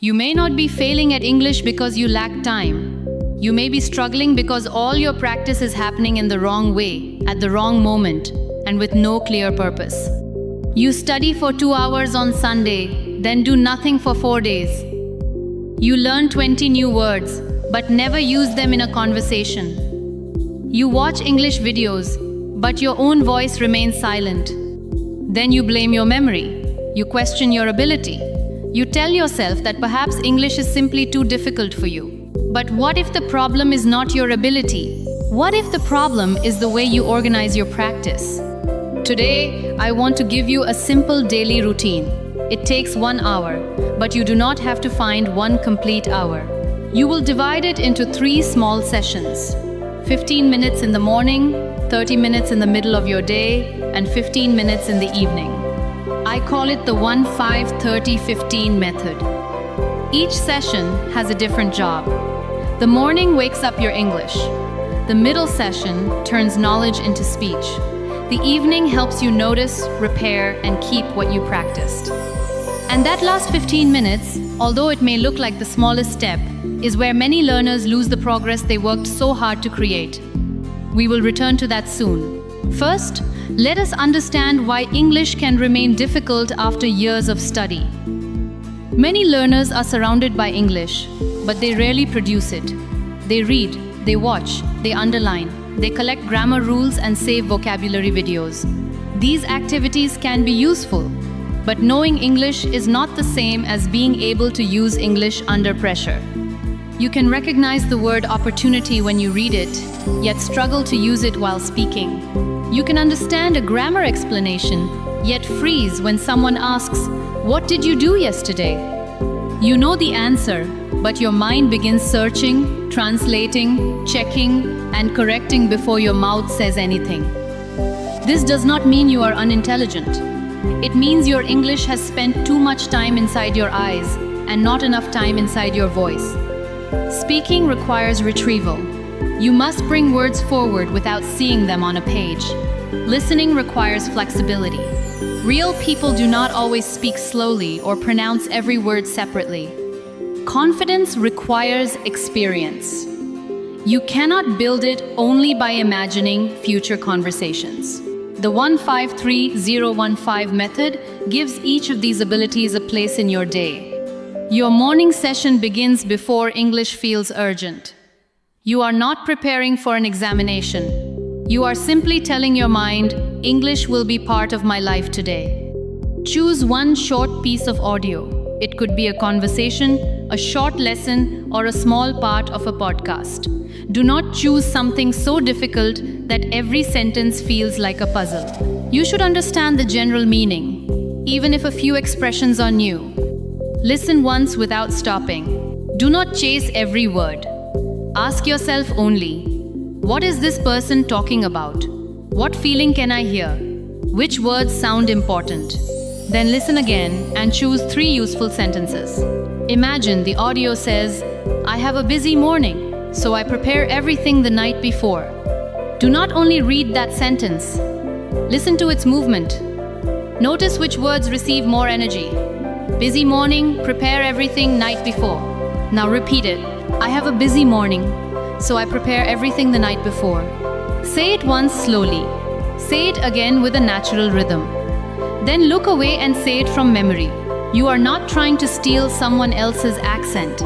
You may not be failing at English because you lack time. You may be struggling because all your practice is happening in the wrong way, at the wrong moment, and with no clear purpose. You study for 2 hours on Sunday, then do nothing for 4 days. You learn 20 new words, but never use them in a conversation. You watch English videos, but your own voice remains silent. Then you blame your memory. You question your ability. You tell yourself that perhaps English is simply too difficult for you. But what if the problem is not your ability? What if the problem is the way you organize your practice? Today, I want to give you a simple daily routine. It takes 1 hour, but you do not have to find one complete hour. You will divide it into 3 small sessions. 15 minutes in the morning, 30 minutes in the middle of your day, and 15 minutes in the evening. I call it the 1-5-30-15 method. Each session has a different job. The morning wakes up your English. The middle session turns knowledge into speech. The evening helps you notice, repair, and keep what you practiced. And that last 15 minutes, although it may look like the smallest step, is where many learners lose the progress they worked so hard to create. We will return to that soon. First, let us understand why English can remain difficult after years of study. Many learners are surrounded by English, but they rarely produce it. They read, they watch, they underline, they collect grammar rules and save vocabulary videos. These activities can be useful, but knowing English is not the same as being able to use English under pressure. You can recognize the word opportunity when you read it, yet struggle to use it while speaking. You can understand a grammar explanation, yet freeze when someone asks, "What did you do yesterday?" You know the answer, but your mind begins searching, translating, checking, and correcting before your mouth says anything. This does not mean you are unintelligent. It means your English has spent too much time inside your eyes and not enough time inside your voice. Speaking requires retrieval. You must bring words forward without seeing them on a page. Listening requires flexibility. Real people do not always speak slowly or pronounce every word separately. Confidence requires experience. You cannot build it only by imagining future conversations. The 1-5-3-0-1-5 method gives each of these abilities a place in your day. Your morning session begins before English feels urgent. You are not preparing for an examination. You are simply telling your mind, English will be part of my life today. Choose one short piece of audio. It could be a conversation, a short lesson, or a small part of a podcast. Do not choose something so difficult that every sentence feels like a puzzle. You should understand the general meaning, even if a few expressions are new. Listen once without stopping. Do not chase every word. Ask yourself only, what is this person talking about? What feeling can I hear? Which words sound important? Then listen again and choose 3 useful sentences. Imagine the audio says, I have a busy morning, so I prepare everything the night before. Do not only read that sentence. Listen to its movement. Notice which words receive more energy. Busy morning, prepare everything night before. Now repeat it. I have a busy morning, so I prepare everything the night before. Say it once slowly. Say it again with a natural rhythm. Then look away and say it from memory. You are not trying to steal someone else's accent.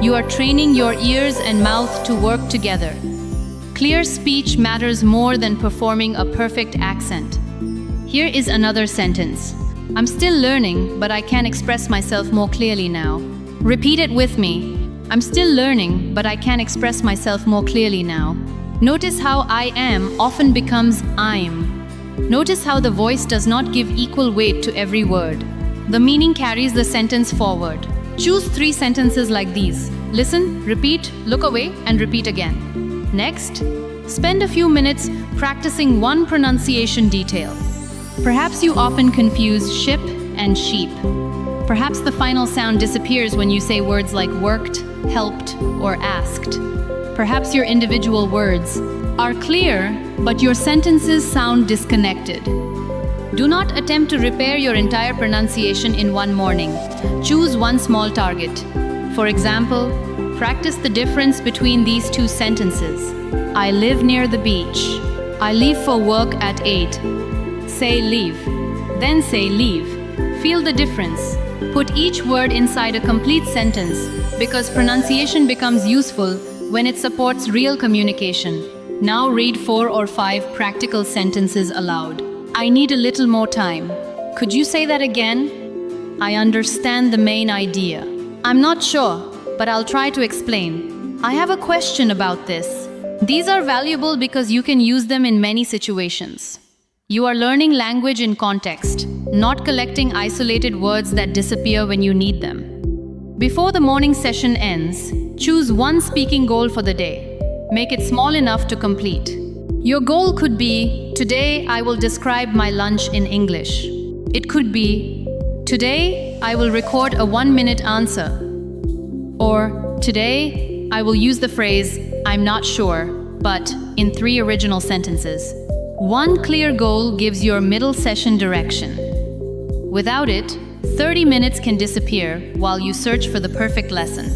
You are training your ears and mouth to work together. Clear speech matters more than performing a perfect accent. Here is another sentence. I'm still learning, but I can express myself more clearly now. Repeat it with me. I'm still learning, but I can express myself more clearly now. Notice how I am often becomes I'm. Notice how the voice does not give equal weight to every word. The meaning carries the sentence forward. Choose 3 sentences like these. Listen, repeat, look away, and repeat again. Next, spend a few minutes practicing one pronunciation detail. Perhaps you often confuse ship and sheep. Perhaps the final sound disappears when you say words like worked, helped, or asked. Perhaps your individual words are clear, but your sentences sound disconnected. Do not attempt to repair your entire pronunciation in one morning. Choose one small target. For example, practice the difference between these two sentences. I live near the beach. I leave for work at 8. Say leave. Then say leave. Feel the difference. Put each word inside a complete sentence because pronunciation becomes useful when it supports real communication. Now read 4 or 5 practical sentences aloud. I need a little more time. Could you say that again? I understand the main idea. I'm not sure, but I'll try to explain. I have a question about this. These are valuable because you can use them in many situations. You are learning language in context, not collecting isolated words that disappear when you need them. Before the morning session ends, choose one speaking goal for the day. Make it small enough to complete. Your goal could be, today I will describe my lunch in English. It could be, today I will record a 1-minute answer. Or, today I will use the phrase, I'm not sure, but in 3 original sentences. One clear goal gives your middle session direction. Without it, 30 minutes can disappear while you search for the perfect lesson.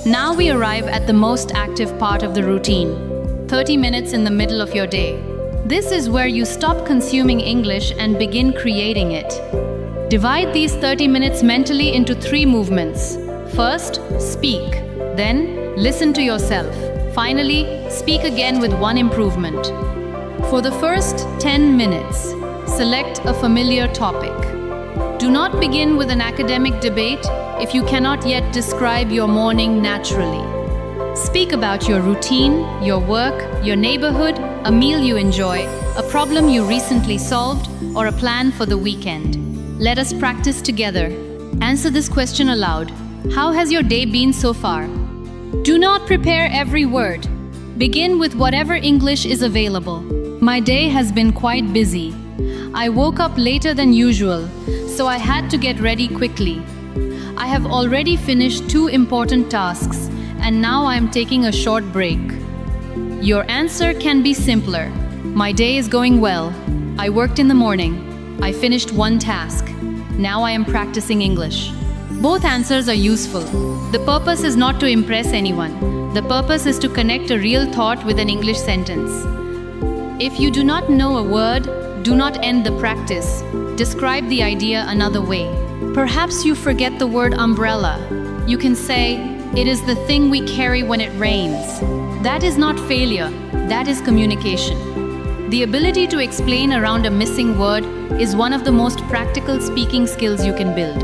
Now we arrive at the most active part of the routine. 30 minutes in the middle of your day. This is where you stop consuming English and begin creating it. Divide these 30 minutes mentally into 3 movements. First, speak. Then, listen to yourself. Finally, speak again with 1 improvement. For the first 10 minutes, select a familiar topic. Do not begin with an academic debate if you cannot yet describe your morning naturally. Speak about your routine, your work, your neighborhood, a meal you enjoy, a problem you recently solved, or a plan for the weekend. Let us practice together. Answer this question aloud. How has your day been so far? Do not prepare every word. Begin with whatever English is available. My day has been quite busy. I woke up later than usual, so I had to get ready quickly. I have already finished 2 important tasks, and now I am taking a short break. Your answer can be simpler. My day is going well. I worked in the morning. I finished 1 task. Now I am practicing English. Both answers are useful. The purpose is not to impress anyone. The purpose is to connect a real thought with an English sentence. If you do not know a word, do not end the practice. Describe the idea another way. Perhaps you forget the word umbrella. You can say, it is the thing we carry when it rains. That is not failure, that is communication. The ability to explain around a missing word is one of the most practical speaking skills you can build.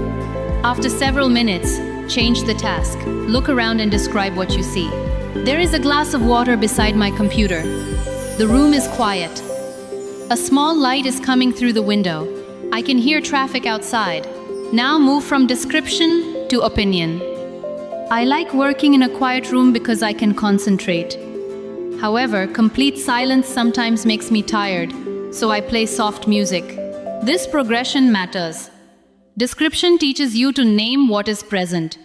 After several minutes, change the task. Look around and describe what you see. There is a glass of water beside my computer. The room is quiet. A small light is coming through the window. I can hear traffic outside. Now move from description to opinion. I like working in a quiet room because I can concentrate. However, complete silence sometimes makes me tired, so I play soft music. This progression matters. Description teaches you to name what is present.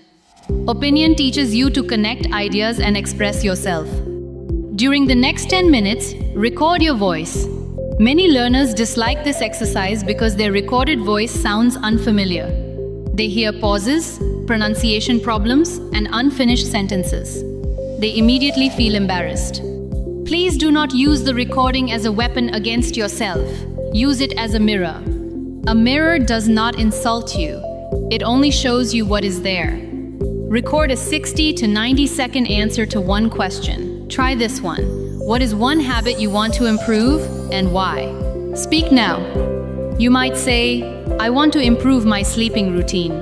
Opinion teaches you to connect ideas and express yourself. During the next 10 minutes, record your voice. Many learners dislike this exercise because their recorded voice sounds unfamiliar. They hear pauses, pronunciation problems, and unfinished sentences. They immediately feel embarrassed. Please do not use the recording as a weapon against yourself. Use it as a mirror. A mirror does not insult you. It only shows you what is there. Record a 60 to 90-second answer to one question. Try this one. What is one habit you want to improve and why? Speak now. You might say, I want to improve my sleeping routine.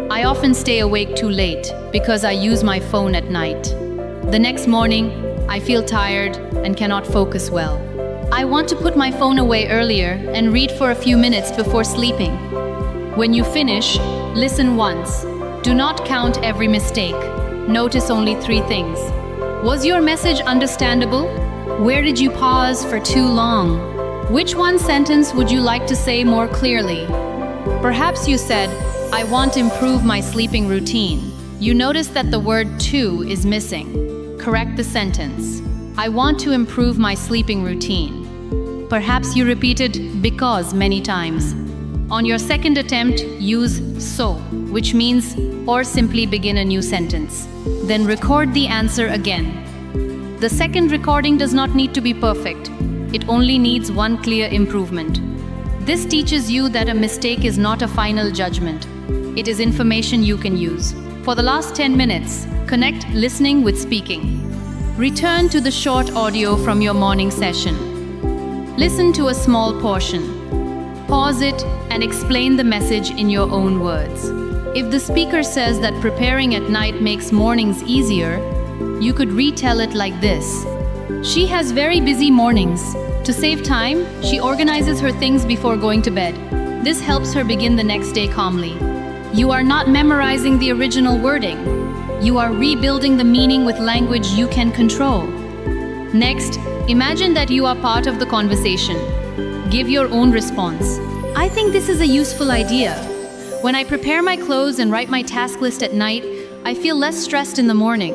I often stay awake too late because I use my phone at night. The next morning, I feel tired and cannot focus well. I want to put my phone away earlier and read for a few minutes before sleeping. When you finish, listen once. Do not count every mistake. Notice only 3 things. Was your message understandable? Where did you pause for too long? Which one sentence would you like to say more clearly? Perhaps you said, I want to improve my sleeping routine. You notice that the word to is missing. Correct the sentence. I want to improve my sleeping routine. perhaps you repeated because many times. On your second attempt, use so, which means or simply begin a new sentence. Then record the answer again. The second recording does not need to be perfect. It only needs one clear improvement. This teaches you that a mistake is not a final judgment. It is information you can use. For the last 10 minutes, connect listening with speaking. Return to the short audio from your morning session. Listen to a small portion. Pause it and explain the message in your own words. If the speaker says that preparing at night makes mornings easier, you could retell it like this. She has very busy mornings. To save time, she organizes her things before going to bed. This helps her begin the next day calmly. You are not memorizing the original wording. You are rebuilding the meaning with language you can control. Next, imagine that you are part of the conversation. Give your own response. I think this is a useful idea. When I prepare my clothes and write my task list at night, I feel less stressed in the morning.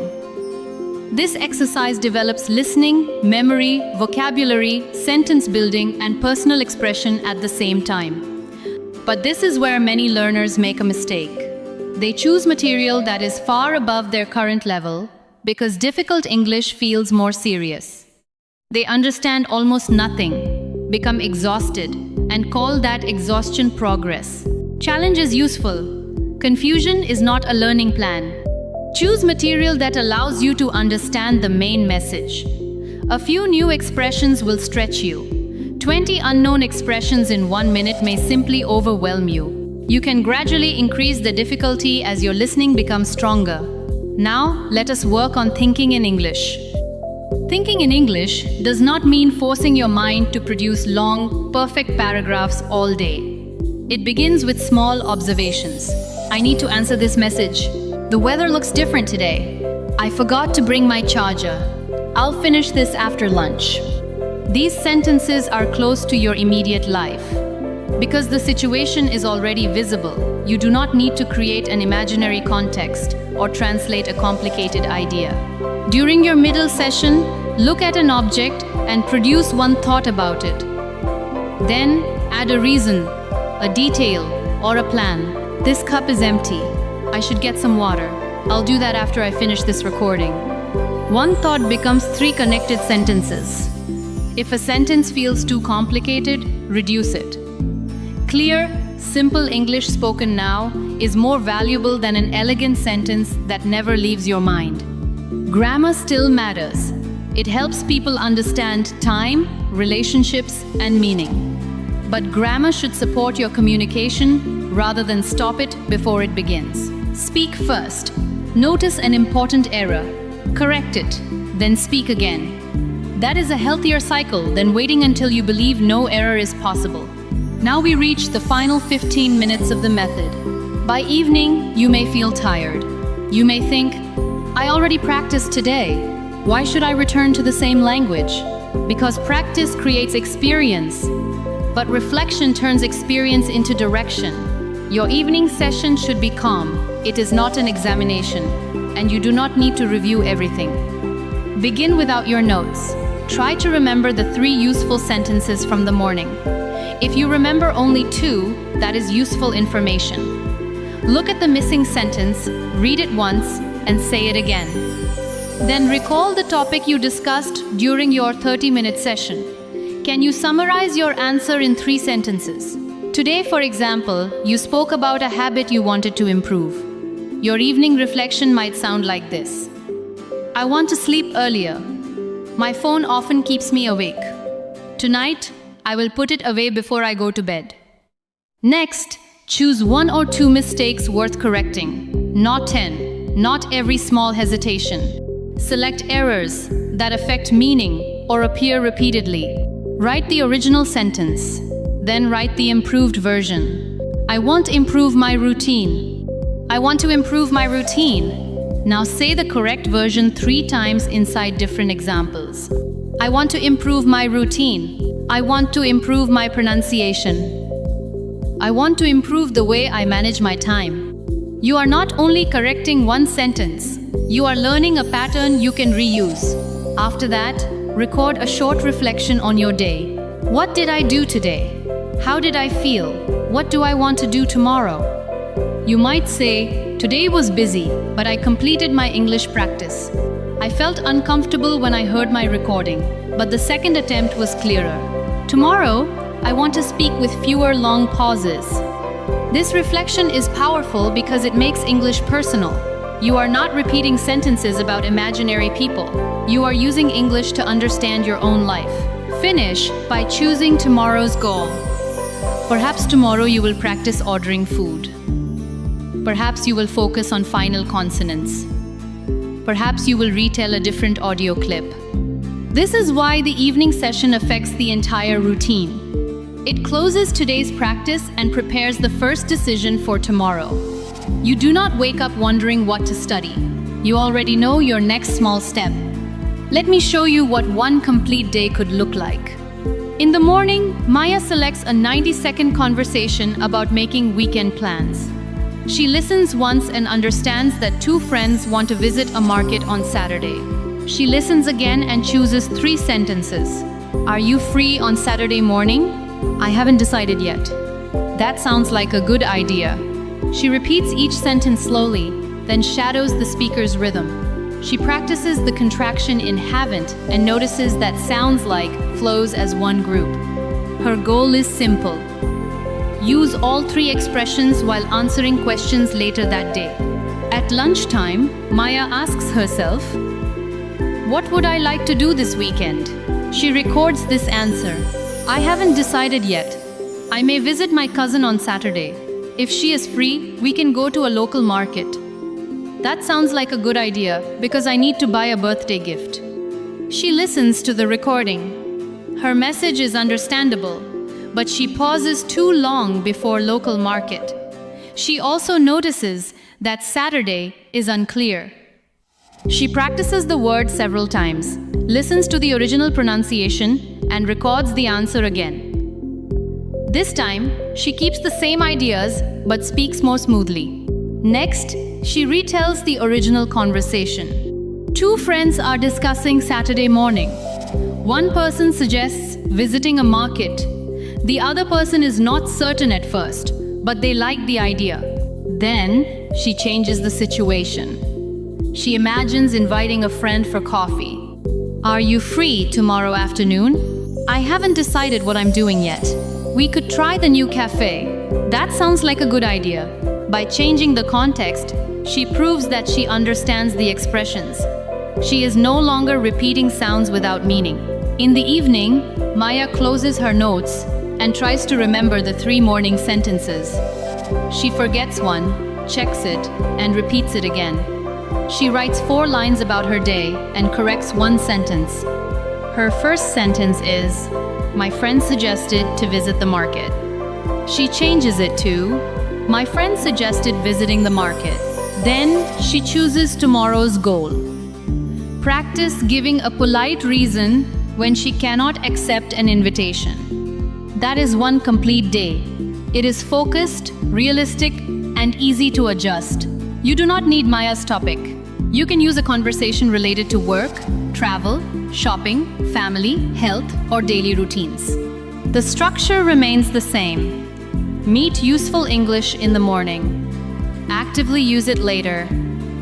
This exercise develops listening, memory, vocabulary, sentence building, and personal expression at the same time. But this is where many learners make a mistake. They choose material that is far above their current level because difficult English feels more serious. They understand almost nothing, become exhausted, and call that exhaustion progress. Challenge is useful. Confusion is not a learning plan. Choose material that allows you to understand the main message. A few new expressions will stretch you. 20 unknown expressions in 1 minute may simply overwhelm you. You can gradually increase the difficulty as your listening becomes stronger. Now, let us work on thinking in English. Thinking in English does not mean forcing your mind to produce long, perfect paragraphs all day. It begins with small observations. I need to answer this message. The weather looks different today. I forgot to bring my charger. I'll finish this after lunch. These sentences are close to your immediate life. Because the situation is already visible, you do not need to create an imaginary context or translate a complicated idea. During your middle session, look at an object and produce one thought about it. Then, add a reason, a detail, or a plan. This cup is empty. I should get some water. I'll do that after I finish this recording. One thought becomes 3 connected sentences. If a sentence feels too complicated, reduce it. Clear, simple English spoken now is more valuable than an elegant sentence that never leaves your mind. Grammar still matters. It helps people understand time, relationships, and meaning. But grammar should support your communication rather than stop it before it begins. Speak first. Notice an important error. Correct it, then speak again. That is a healthier cycle than waiting until you believe no error is possible. Now we reach the final 15 minutes of the method. By evening, you may feel tired. You may think, I already practiced today. Why should I return to the same language? Because practice creates experience, but reflection turns experience into direction. Your evening session should be calm. It is not an examination, and you do not need to review everything. Begin without your notes. Try to remember the 3 useful sentences from the morning. If you remember only 2, that is useful information. Look at the missing sentence, read it once, and say it again. Then recall the topic you discussed during your 30-minute session. Can you summarize your answer in 3 sentences? Today, for example, you spoke about a habit you wanted to improve. Your evening reflection might sound like this. I want to sleep earlier. My phone often keeps me awake. Tonight, I will put it away before I go to bed. Next, choose 1 or 2 mistakes worth correcting, not 10, not every small hesitation. Select errors that affect meaning or appear repeatedly. Write the original sentence, then write the improved version. I want to improve my routine. I want to improve my routine. Now say the correct version 3 times inside different examples. I want to improve my routine. I want to improve my pronunciation. I want to improve the way I manage my time. You are not only correcting one sentence, you are learning a pattern you can reuse. After that, record a short reflection on your day. What did I do today? How did I feel? What do I want to do tomorrow? You might say, today was busy, but I completed my English practice. I felt uncomfortable when I heard my recording, but the second attempt was clearer. Tomorrow, I want to speak with fewer long pauses. This reflection is powerful because it makes English personal. You are not repeating sentences about imaginary people. You are using English to understand your own life. Finish by choosing tomorrow's goal. Perhaps tomorrow you will practice ordering food. Perhaps you will focus on final consonants. Perhaps you will retell a different audio clip. This is why the evening session affects the entire routine. It closes today's practice and prepares the first decision for tomorrow. You do not wake up wondering what to study. You already know your next small step. Let me show you what one complete day could look like. In the morning, Maya selects a 90-second conversation about making weekend plans. She listens once and understands that two friends want to visit a market on Saturday. She listens again and chooses 3 sentences. Are you free on Saturday morning? I haven't decided yet. That sounds like a good idea. She repeats each sentence slowly, then shadows the speaker's rhythm. She practices the contraction in haven't and notices that sounds like flows as one group. Her goal is simple. Use all 3 expressions while answering questions later that day. At lunchtime, Maya asks herself, what would I like to do this weekend? She records this answer. I haven't decided yet. I may visit my cousin on Saturday. If she is free, we can go to a local market. That sounds like a good idea because I need to buy a birthday gift. She listens to the recording. Her message is understandable, but she pauses too long before local market. She also notices that Saturday is unclear. She practices the word several times, listens to the original pronunciation, and records the answer again. This time, she keeps the same ideas but speaks more smoothly. Next, she retells the original conversation. 2 friends are discussing Saturday morning. One person suggests visiting a market. The other person is not certain at first, but they like the idea. Then, she changes the situation. She imagines inviting a friend for coffee. Are you free tomorrow afternoon? I haven't decided what I'm doing yet. We could try the new cafe. That sounds like a good idea. By changing the context, she proves that she understands the expressions. She is no longer repeating sounds without meaning. In the evening, Maya closes her notes and tries to remember the 3 morning sentences. She forgets one, checks it, and repeats it again. She writes 4 lines about her day and corrects 1 sentence. Her first sentence is, my friend suggested to visit the market. She changes it to, my friend suggested visiting the market. Then she chooses tomorrow's goal. Practice giving a polite reason when she cannot accept an invitation. That is one complete day. It is focused, realistic, and easy to adjust. You do not need Maya's topic. You can use a conversation related to work, travel, shopping, family, health, or daily routines. The structure remains the same. Meet useful English in the morning. Actively use it later,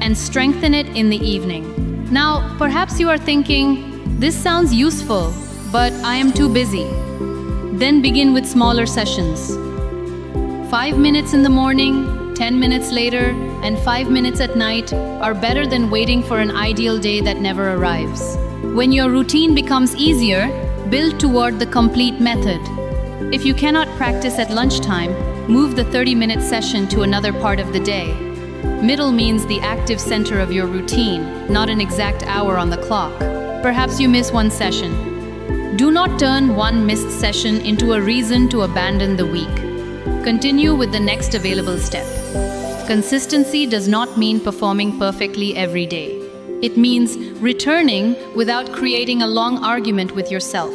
and strengthen it in the evening. Now, perhaps you are thinking, this sounds useful, but I am too busy. Then begin with smaller sessions. 5 minutes in the morning, 10 minutes later, and 5 minutes at night are better than waiting for an ideal day that never arrives. When your routine becomes easier, build toward the complete method. If you cannot practice at lunchtime, move the 30-minute session to another part of the day. Middle means the active center of your routine, not an exact hour on the clock. Perhaps you miss one session. Do not turn one missed session into a reason to abandon the week. Continue with the next available step. Consistency does not mean performing perfectly every day. It means returning without creating a long argument with yourself.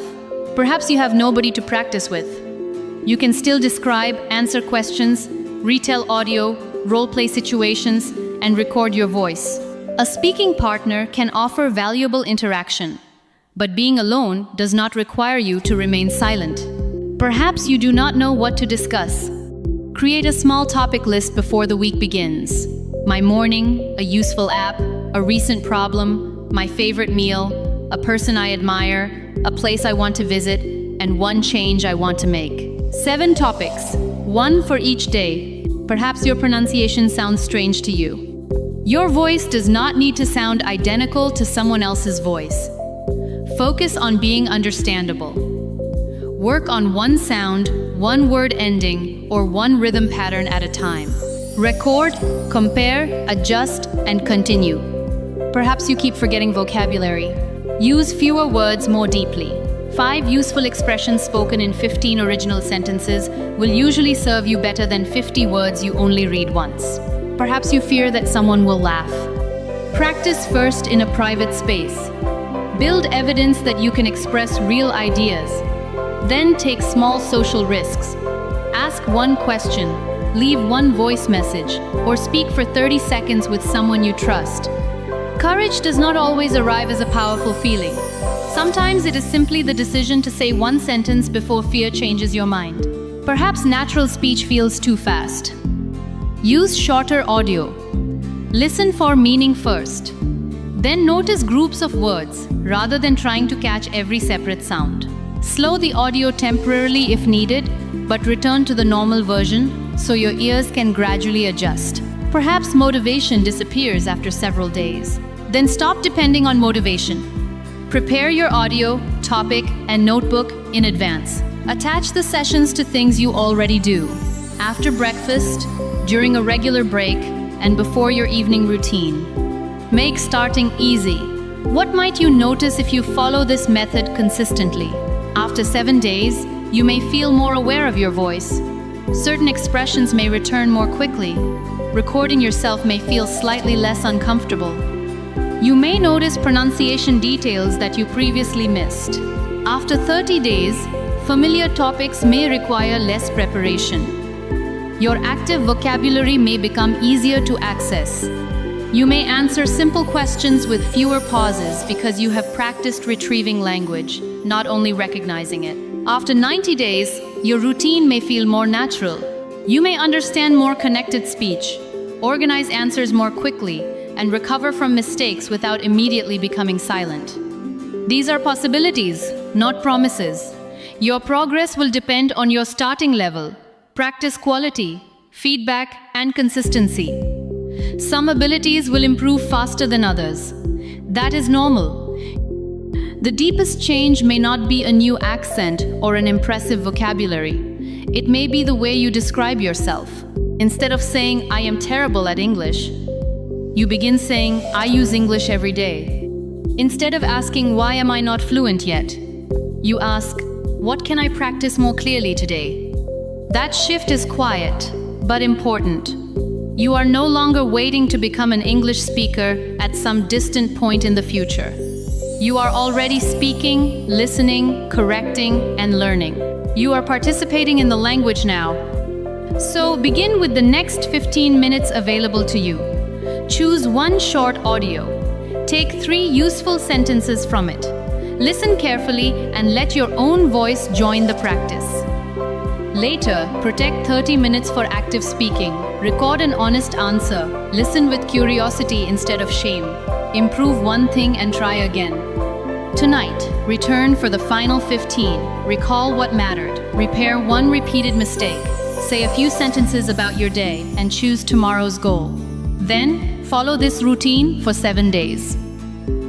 Perhaps you have nobody to practice with. You can still describe, answer questions, retell audio, role-play situations, and record your voice. A speaking partner can offer valuable interaction, But being alone does not require you to remain silent. Perhaps you do not know what to discuss. Create a small topic list before the week begins. My morning, a useful app, a recent problem, my favorite meal, a person I admire, a place I want to visit, and one change I want to make. 7 topics, 1 for each day. Perhaps your pronunciation sounds strange to you. Your voice does not need to sound identical to someone else's voice. Focus on being understandable. Work on one sound, one word ending, or one rhythm pattern at a time. Record, compare, adjust, and continue. Perhaps you keep forgetting vocabulary. Use fewer words more deeply. 5 useful expressions spoken in 15 original sentences will usually serve you better than 50 words you only read once. Perhaps you fear that someone will laugh. Practice first in a private space. Build evidence that you can express real ideas. Then take small social risks. Ask one question, leave one voice message, or speak for 30 seconds with someone you trust. Courage does not always arrive as a powerful feeling. Sometimes it is simply the decision to say one sentence before fear changes your mind. Perhaps natural speech feels too fast. Use shorter audio. Listen for meaning first. Then notice groups of words, rather than trying to catch every separate sound. Slow the audio temporarily if needed, but return to the normal version so your ears can gradually adjust. Perhaps motivation disappears after several days. Then stop depending on motivation. Prepare your audio, topic, and notebook in advance. Attach the sessions to things you already do. After breakfast, during a regular break, and before your evening routine. Make starting easy. What might you notice if you follow this method consistently? After 7 days, you may feel more aware of your voice. Certain expressions may return more quickly. Recording yourself may feel slightly less uncomfortable. You may notice pronunciation details that you previously missed. After 30 days, familiar topics may require less preparation. Your active vocabulary may become easier to access. You may answer simple questions with fewer pauses because you have practiced retrieving language, not only recognizing it. After 90 days, your routine may feel more natural. You may understand more connected speech, organize answers more quickly, and recover from mistakes without immediately becoming silent. These are possibilities, not promises. Your progress will depend on your starting level, practice quality, feedback, and consistency. Some abilities will improve faster than others. That is normal. The deepest change may not be a new accent or an impressive vocabulary. It may be the way you describe yourself. Instead of saying, "I am terrible at English," you begin saying, "I use English every day." Instead of asking, "Why am I not fluent yet?" you ask, "What can I practice more clearly today?" That shift is quiet, but important. You are no longer waiting to become an English speaker at some distant point in the future. You are already speaking, listening, correcting, and learning. You are participating in the language now. So begin with the next 15 minutes available to you. Choose one short audio. Take 3 useful sentences from it. Listen carefully and let your own voice join the practice. Later, protect 30 minutes for active speaking. Record an honest answer. Listen with curiosity instead of shame. Improve one thing and try again. Tonight, return for the final 15. Recall what mattered. Repair one repeated mistake. Say a few sentences about your day and choose tomorrow's goal. Then, follow this routine for 7 days.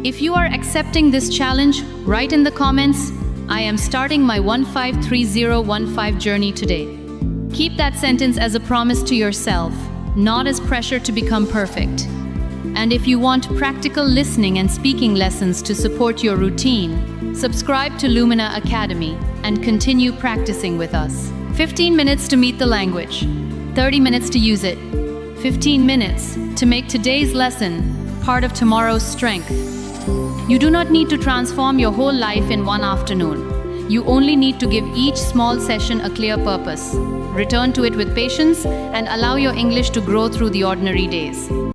If you are accepting this challenge, write in the comments, "I am starting my 153015 journey today." Keep that sentence as a promise to yourself, not as pressure to become perfect. And if you want practical listening and speaking lessons to support your routine, subscribe to Lumina Academy and continue practicing with us. 15 minutes to meet the language, 30 minutes to use it, 15 minutes to make today's lesson part of tomorrow's strength. You do not need to transform your whole life in one afternoon. You only need to give each small session a clear purpose. Return to it with patience and allow your English to grow through the ordinary days.